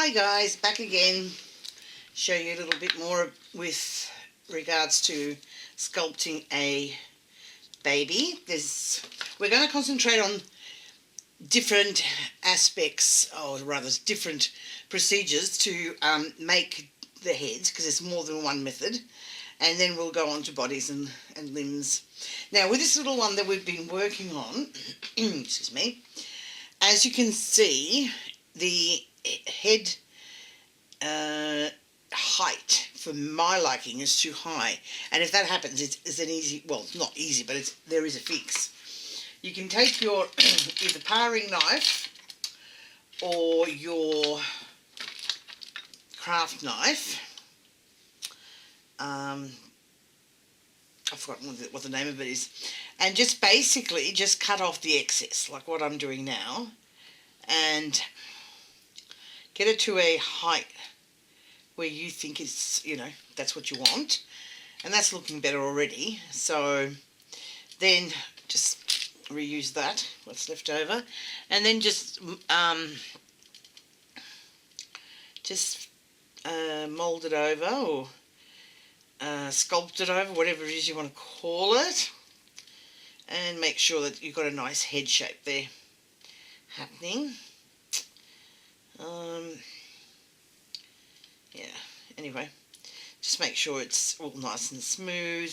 Hi guys, back again. Show you a little bit more with regards to sculpting a baby. We're going to concentrate on different aspects, or rather different procedures to make the heads, because there's more than one method, and then we'll go on to bodies and limbs. Now with this little one that we've been working on, excuse me, as you can see, the head height for my liking is too high, and if that happens, it's an easy, well, it's not easy, but there is a fix. You can take your either paring knife or your craft knife. I've forgotten what the name of it is, and just basically just cut off the excess, like what I'm doing now, and get it to a height where you think it's, that's what you want, and that's looking better already. So then just reuse that, what's left over, and then just mold it over, or sculpt it over, whatever it is you want to call it, and make sure that you've got a nice head shape there happening. Yeah, anyway, just make sure it's all nice and smooth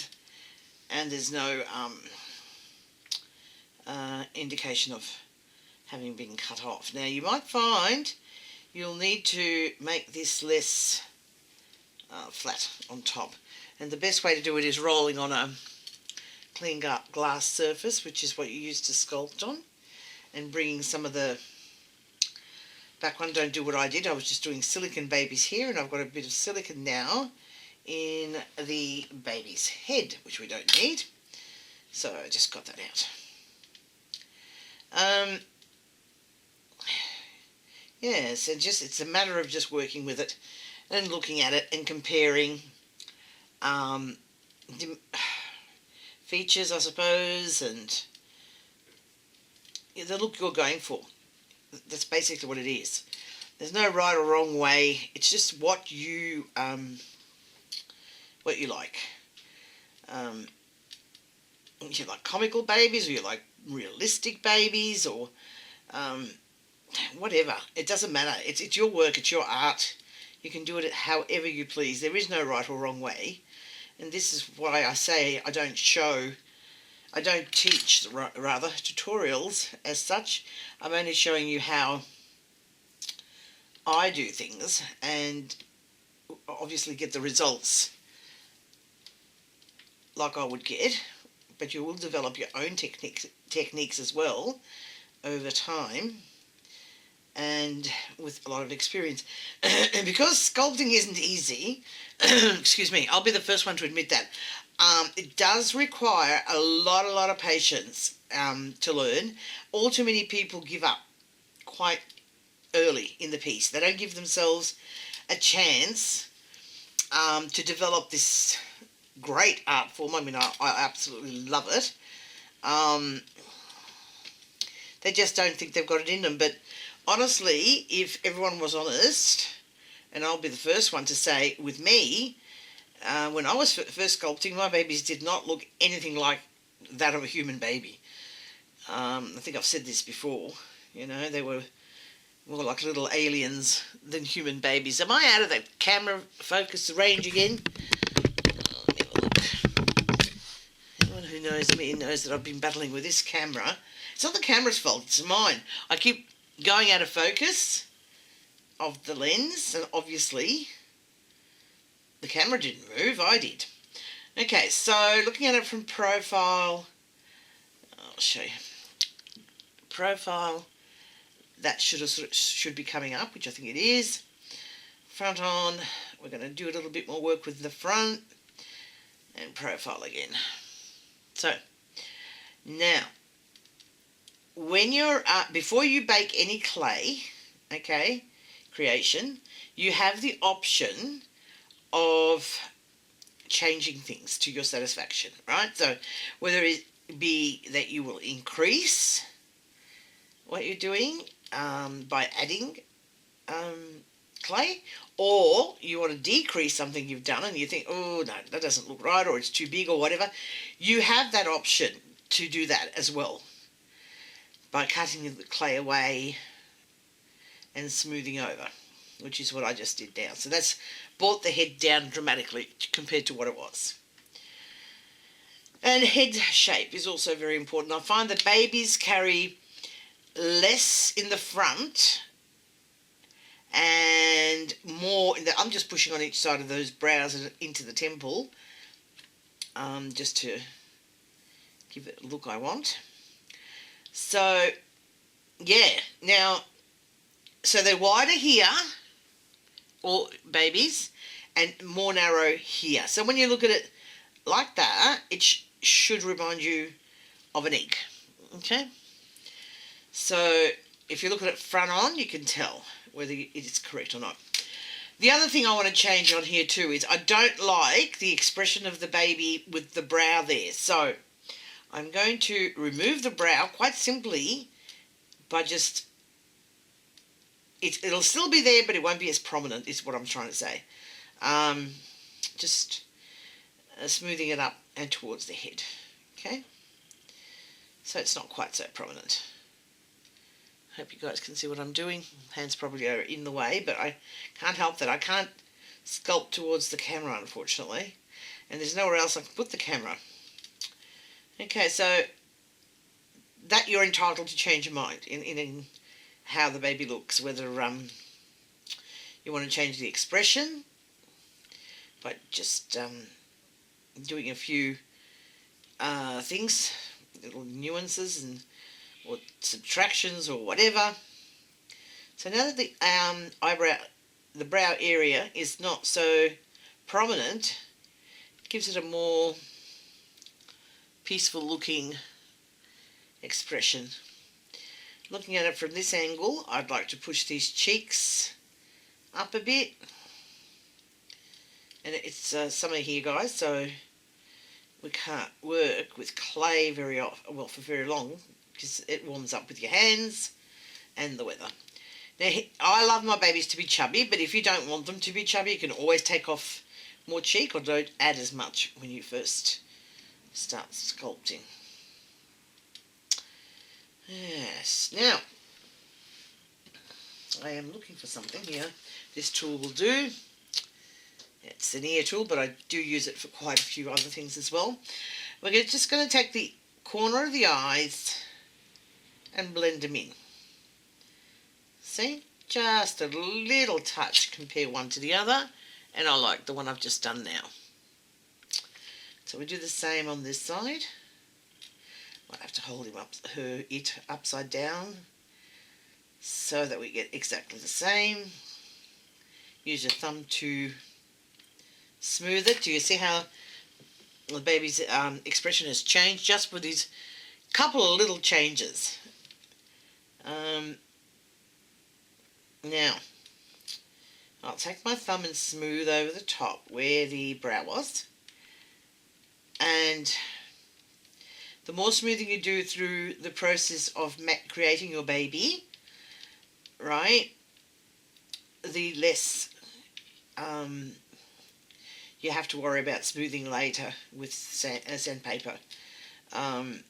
and there's no indication of having been cut off. Now you might find you'll need to make this less flat on top, and the best way to do it is rolling on a clean glass surface, which is what you use to sculpt on, and bringing some of the back one. Don't do what I did. I was just doing silicone babies here, and I've got a bit of silicone now in the baby's head, which we don't need. So I just got that out. Yes, and it's a matter of just working with it and looking at it and comparing features, I suppose, and the look you're going for. That's basically what it is. There's no right or wrong way. It's just what you like. You like comical babies, or you like realistic babies, or whatever. It doesn't matter. It's your work. It's your art. You can do it however you please. There is no right or wrong way. And this is why I say I don't teach, rather, tutorials as such. I'm only showing you how I do things, and obviously get the results like I would get, but you will develop your own techniques as well over time and with a lot of experience. And because sculpting isn't easy, excuse me, I'll be the first one to admit that. It does require a lot of patience to learn. All too many people give up quite early in the piece. They don't give themselves a chance to develop this great art form. I mean, I absolutely love it. They just don't think they've got it in them. But honestly, if everyone was honest, and I'll be the first one to say, with me, when I was first sculpting, my babies did not look anything like that of a human baby. I think I've said this before. They were more like little aliens than human babies. Am I out of the camera focus range again? Let me have a look. Anyone who knows me knows that I've been battling with this camera. It's not the camera's fault, it's mine. I keep going out of focus of the lens, and obviously the camera didn't move, I did. Okay, so looking at it from profile, I'll show you. Profile, that should be coming up, which I think it is. Front on, we're going to do a little bit more work with the front, and profile again. So, now, when you're, before you bake any clay, okay, creation, you have the option of changing things to your satisfaction, right? So whether it be that you will increase what you're doing by adding clay, or you want to decrease something you've done and you think, oh no, that doesn't look right, or it's too big or whatever, you have that option to do that as well by cutting the clay away and smoothing over, which is what I just did now. So that's brought the head down dramatically compared to what it was. And head shape is also very important. I find that babies carry less in the front and more in the, I'm just pushing on each side of those brows and into the temple, just to give it a look I want. So yeah, now, so they're wider here, or babies, and more narrow here. So when you look at it like that, it should remind you of an egg. Okay, so if you look at it front on, you can tell whether it is correct or not. The other thing I want to change on here too is I don't like the expression of the baby with the brow there. So I'm going to remove the brow quite simply by just, it'll still be there, but it won't be as prominent, is what I'm trying to say. Just smoothing it up and towards the head. Okay, so it's not quite so prominent. Hope you guys can see what I'm doing. Hands probably are in the way, but I can't help that. I can't sculpt towards the camera, unfortunately, and there's nowhere else I can put the camera. Okay, so that you're entitled to change your mind in how the baby looks, whether you want to change the expression by just doing a few things, little nuances and or subtractions or whatever. So now that the the brow area is not so prominent, it gives it a more peaceful looking expression. Looking at it from this angle, I'd like to push these cheeks up a bit, and it's summer here, guys, so we can't work with clay very often, well, for very long, because it warms up with your hands and the weather. Now, I love my babies to be chubby, but if you don't want them to be chubby, you can always take off more cheek or don't add as much when you first start sculpting. Yes, now, I am looking for something here. This tool will do. It's an ear tool, but I do use it for quite a few other things as well. We're just going to take the corner of the eyes and blend them in. See? Just a little touch, compare one to the other, and I like the one I've just done now. So we do the same on this side. Might have to hold him up, it upside down so that we get exactly the same. Use your thumb to smooth it. Do you see how the baby's expression has changed just with these couple of little changes? Now, I'll take my thumb and smooth over the top where the brow was. And the more smoothing you do through the process of creating your baby, right, the less you have to worry about smoothing later with sandpaper. And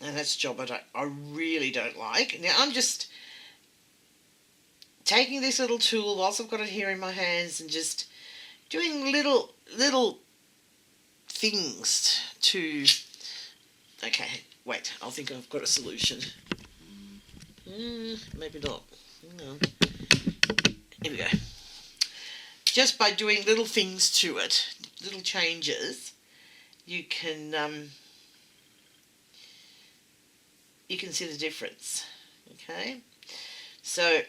that's a job I really don't like. Now I'm just taking this little tool whilst I've got it here in my hands and just doing little things to... Okay, wait, I think I've got a solution. Maybe not. No. Here we go. Just by doing little things to it, little changes, you can see the difference. Okay, so,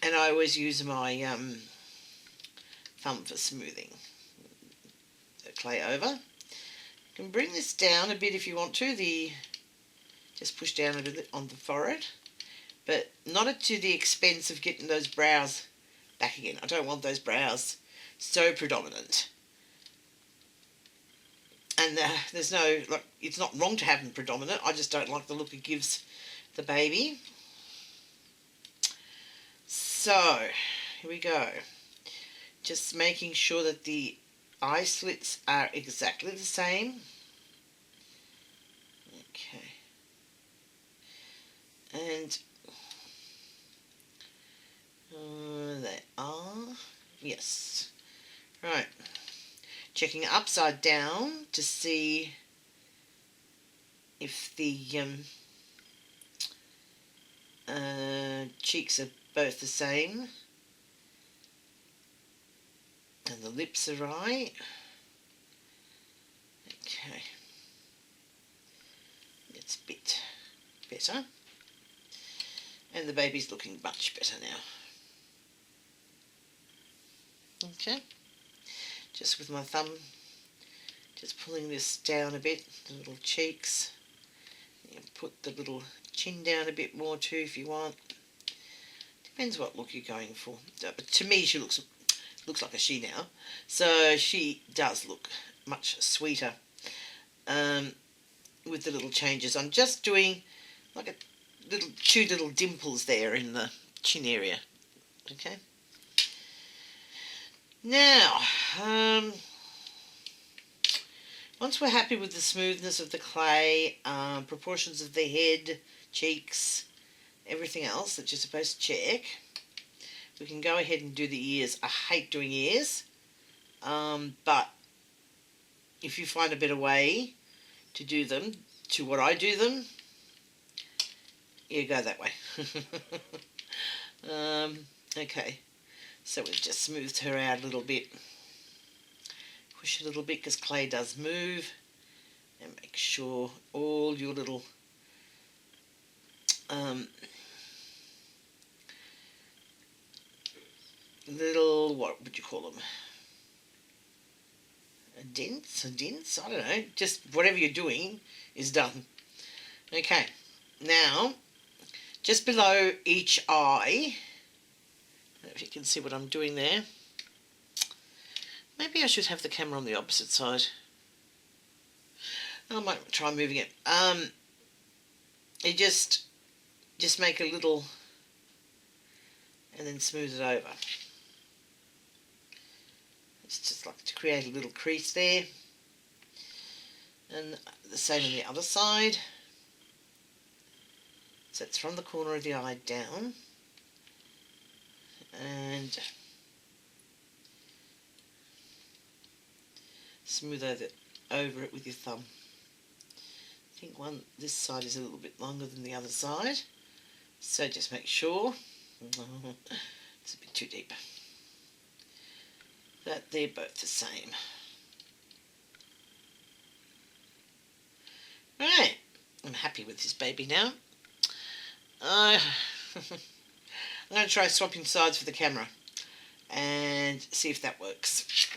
and I always use my thumb for smoothing the clay over. You can bring this down a bit if you want to. Just push down a bit on the forehead, but not to the expense of getting those brows back again. I don't want those brows so predominant. And there's no, like, it's not wrong to have them predominant. I just don't like the look it gives the baby. So, here we go. Just making sure that the eye slits are exactly the same. Okay. And they are. Yes. Right. Checking upside down to see if the cheeks are both the same and the lips are right. Okay, it's a bit better, and the baby's looking much better now. Okay, just with my thumb, just pulling this down a bit, the little cheeks. You can put the little chin down a bit more too if you want. Depends what look you're going for. But to me, she looks like a she now, so she does look much sweeter with the little changes. I'm just doing like two little dimples there in the chin area. Okay. Now, once we're happy with the smoothness of the clay, proportions of the head, cheeks, everything else that you're supposed to check, we can go ahead and do the ears. I hate doing ears, but if you find a better way to do them to what I do them, you go that way. Okay, so we've just smoothed her out a little bit. Push a little bit because clay does move, and make sure all your little what would you call them? Dents? I don't know. Just whatever you're doing is done. Okay, now just below each eye, I don't know if you can see what I'm doing there. Maybe I should have the camera on the opposite side. I might try moving it. You just make a little and then smooth it over. It's just like to create a little crease there. And the same on the other side. So it's from the corner of the eye down. And smooth over it with your thumb. I think this side is a little bit longer than the other side. So just make sure, it's a bit too deep, that they're both the same. Right, I'm happy with this baby now. I'm going to try swapping sides for the camera and see if that works.